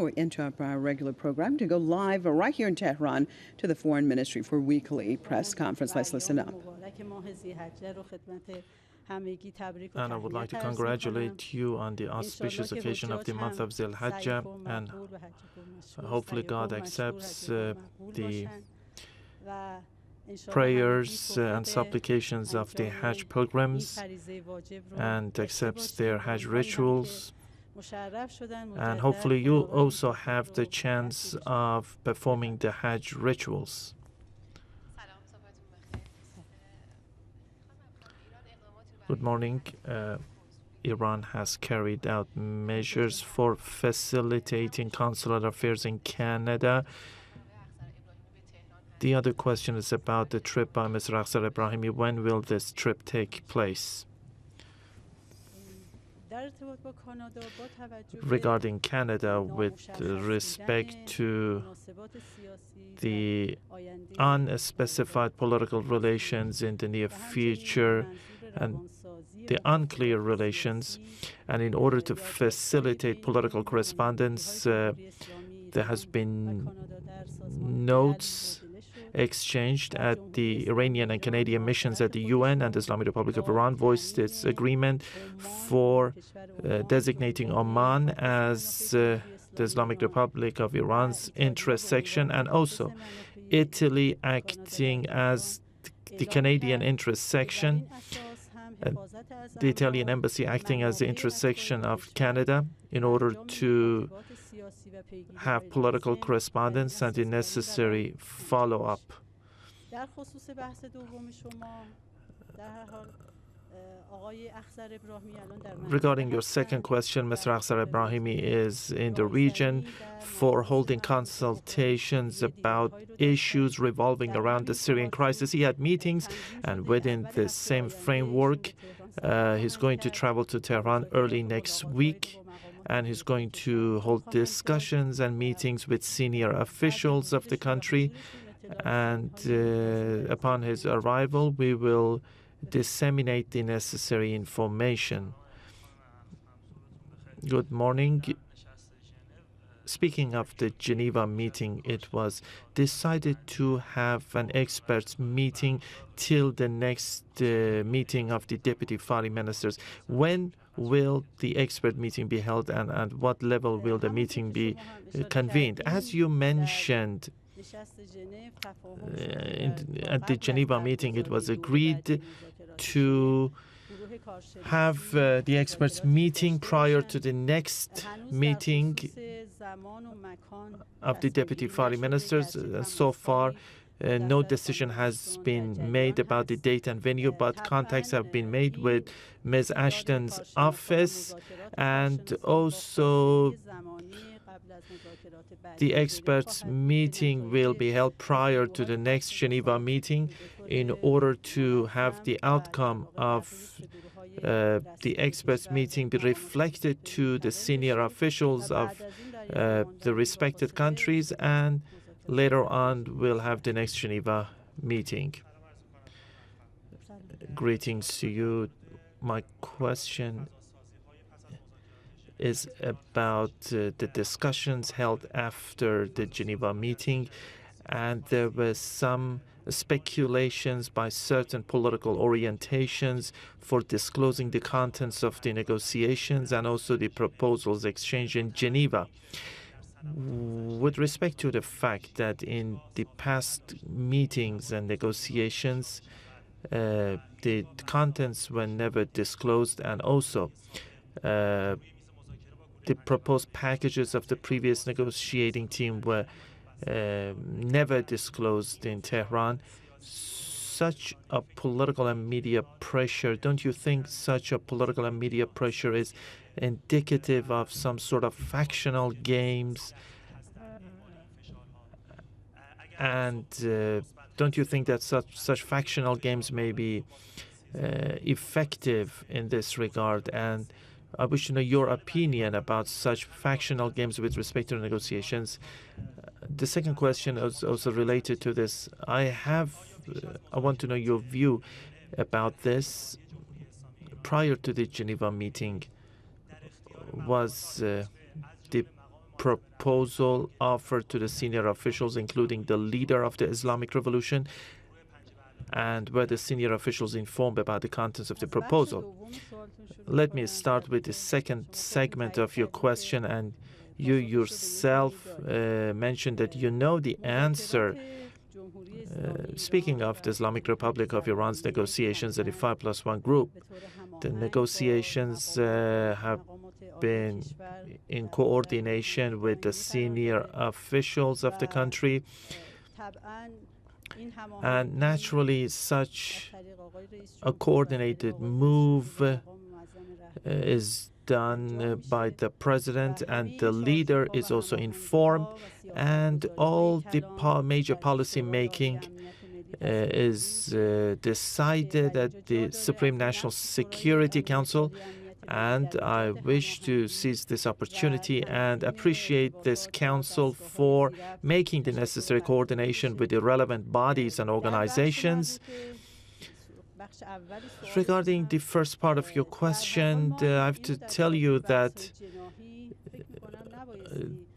we interrupt our regular program to go live right here in Tehran to the Foreign Ministry for weekly press conference. Let's listen up. And I would like to congratulate you on the auspicious occasion of the month of Zil Hajjah, and hopefully God accepts the prayers and supplications of the Hajj pilgrims and accepts their Hajj rituals. And hopefully you also have the chance of performing the Hajj rituals. Good morning. Iran has carried out measures for facilitating consular affairs in Canada. The other question is about the trip by Mr. Akhtar Ebrahimi. When will this trip take place? Regarding Canada, with respect to the unspecified political relations in the near future and the unclear relations, and in order to facilitate political correspondence, there has been notes exchanged at the Iranian and Canadian missions at the UN, and the Islamic Republic of Iran voiced its agreement for designating Oman as the Islamic Republic of Iran's interest section, and also Italy acting as the Canadian interest section, the Italian embassy acting as the interest section of Canada, in order to have political correspondence and the necessary follow-up. Regarding your second question, Mr. Akhtar Ebrahimi is in the region for holding consultations about issues revolving around the Syrian crisis. He had meetings, and within the same framework, he's going to travel to Tehran early next week, and he's going to hold discussions and meetings with senior officials of the country. And upon his arrival, we will disseminate the necessary information. Good morning. Speaking of the Geneva meeting, it was decided to have an experts meeting till the next meeting of the deputy foreign ministers. When will the expert meeting be held, and at what level will the meeting be convened? As you mentioned, at the Geneva meeting, it was agreed to have the experts meeting prior to the next meeting of the deputy foreign ministers. So far, no decision has been made about the date and venue, but contacts have been made with Ms. Ashton's office, and also the experts meeting will be held prior to the next Geneva meeting in order to have the outcome of the experts meeting be reflected to the senior officials of the respected countries, and later on we'll have the next Geneva meeting. Greetings to you. My question is about the discussions held after the Geneva meeting, and there were some speculations by certain political orientations for disclosing the contents of the negotiations and also the proposals exchanged in Geneva. With respect to the fact that in the past meetings and negotiations, the contents were never disclosed, and also the proposed packages of the previous negotiating team were never disclosed in Tehran. Such a political and media pressure, don't you think such a political and media pressure is indicative of some sort of factional games? And don't you think that such factional games may be effective in this regard? And I wish to know your opinion about such factional games with respect to the negotiations. The second question is also related to this. I want to know your view about this. Prior to the Geneva meeting, was the proposal offered to the senior officials, including the leader of the Islamic Revolution, and were the senior officials informed about the contents of the proposal? Let me start with the second segment of your question, and you yourself mentioned that you know the answer. Speaking of the Islamic Republic of Iran's negotiations at the 5+1 group, the negotiations have been in coordination with the senior officials of the country, and naturally such a coordinated move is done by the president, and the leader is also informed, and all the major policy making is decided at the Supreme National Security Council. And I wish to seize this opportunity and appreciate this council for making the necessary coordination with the relevant bodies and organizations. Regarding the first part of your question, I have to tell you that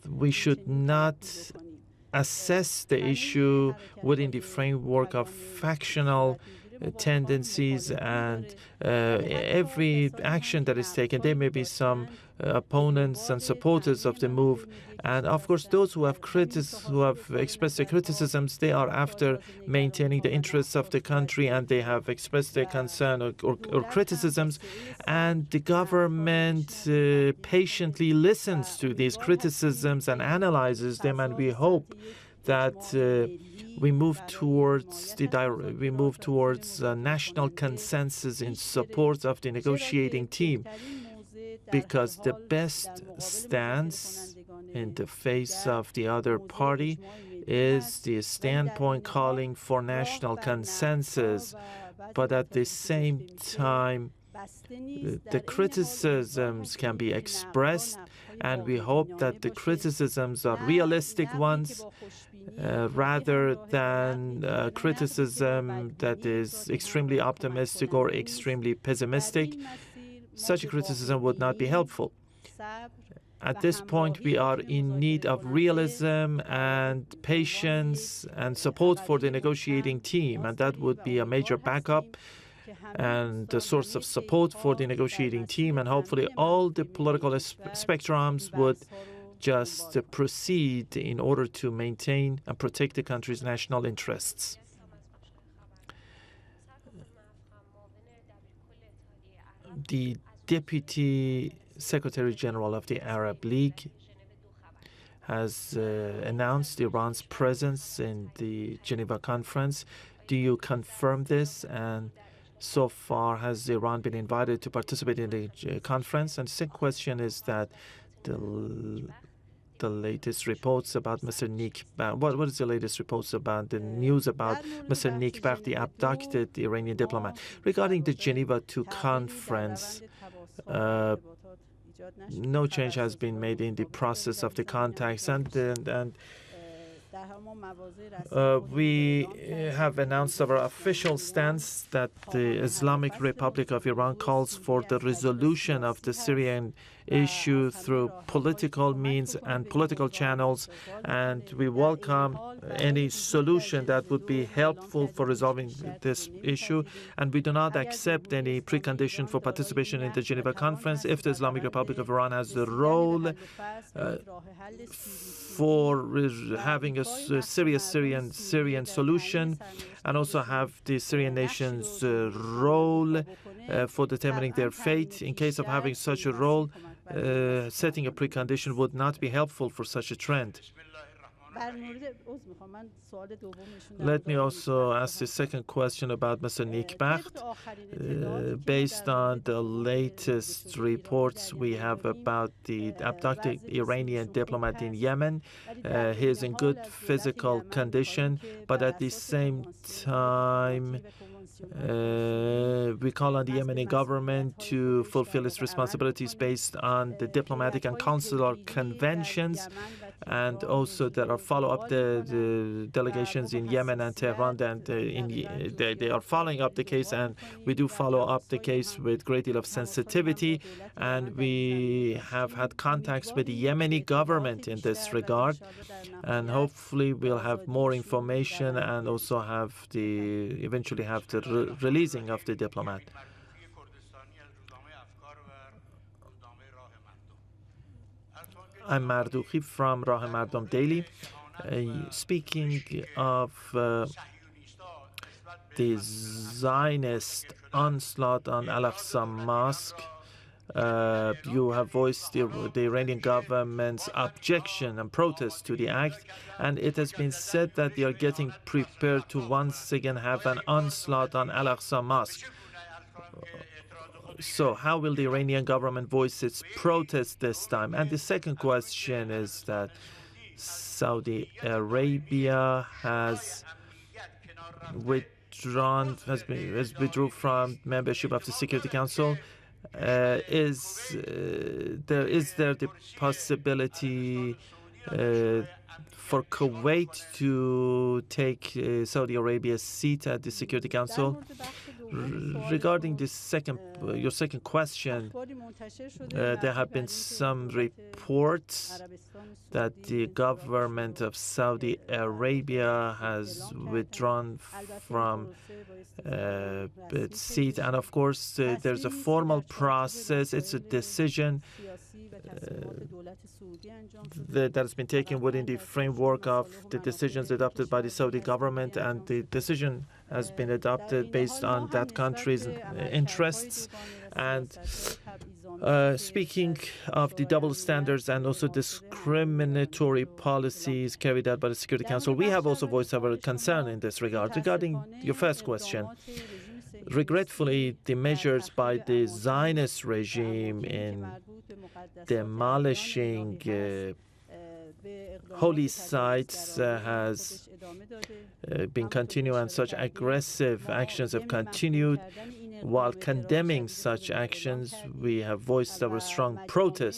we should not assess the issue within the framework of factional tendencies, and every action that is taken, there may be some opponents and supporters of the move, and of course those who have expressed their criticisms, they are after maintaining the interests of the country, and they have expressed their concern or criticisms, and the government patiently listens to these criticisms and analyzes them, and we hope that we move towards national consensus in support of the negotiating team, because the best stance in the face of the other party is the standpoint calling for national consensus, but at the same time the criticisms can be expressed, and we hope that the criticisms are realistic ones rather than criticism that is extremely optimistic or extremely pessimistic. Such a criticism would not be helpful. At this point, we are in need of realism and patience and support for the negotiating team, and that would be a major backup and a source of support for the negotiating team, and hopefully all the political spectrums would just proceed in order to maintain and protect the country's national interests. The Deputy Secretary General of the Arab League has announced Iran's presence in the Geneva conference. Do you confirm this? And so far, has Iran been invited to participate in the conference? And the second question is that the latest reports about Mr. Nikbar. What is the latest reports about the news about Mr. Nikbar, the abducted Iranian diplomat? Regarding the Geneva II conference, no change has been made in the process of the contacts, and we have announced our official stance that the Islamic Republic of Iran calls for the resolution of the Syrian issue through political means and political channels, and we welcome any solution that would be helpful for resolving this issue, and we do not accept any precondition for participation in the Geneva conference. If the Islamic Republic of Iran has the role for having a serious Syrian solution, and also have the Syrian nation's role for determining their fate, in case of having such a role, setting a precondition would not be helpful for such a trend. Let me also ask the second question about Mr. Nikbar. Based on the latest reports we have about the abducted Iranian diplomat in Yemen, he is in good physical condition, but at the same time, we call on the Yemeni government to fulfill its responsibilities based on the diplomatic and consular conventions, And also there are follow-up the delegations in Yemen and Tehran, and they are following up the case, and we do follow up the case with great deal of sensitivity, and we have had contacts with the Yemeni government in this regard, and hopefully we'll have more information and also eventually have the releasing of the diplomat. I'm Mardouki from Rah Mardom Daily. Speaking of the Zionist onslaught on Al-Aqsa Mosque, you have voiced the Iranian government's objection and protest to the act, and it has been said that they are getting prepared to once again have an onslaught on Al-Aqsa Mosque. So how will the Iranian government voice its protest this time? And the second question is that Saudi Arabia has withdrawn from membership of the Security Council. Is there the possibility for Kuwait to take Saudi Arabia's seat at the Security Council? Regarding your second question, there have been some reports that the government of Saudi Arabia has withdrawn from its seat, and of course there's a formal process. It's a decision that has been taken within the framework of the decisions adopted by the Saudi government, and the decision has been adopted based on that country's interests. And speaking of the double standards and also discriminatory policies carried out by the Security Council, we have also voiced our concern in this regard. Regarding your first question, regretfully, the measures by the Zionist regime in demolishing holy sites has been continuing, and such aggressive actions have continued. While condemning such actions, we have voiced our strong protest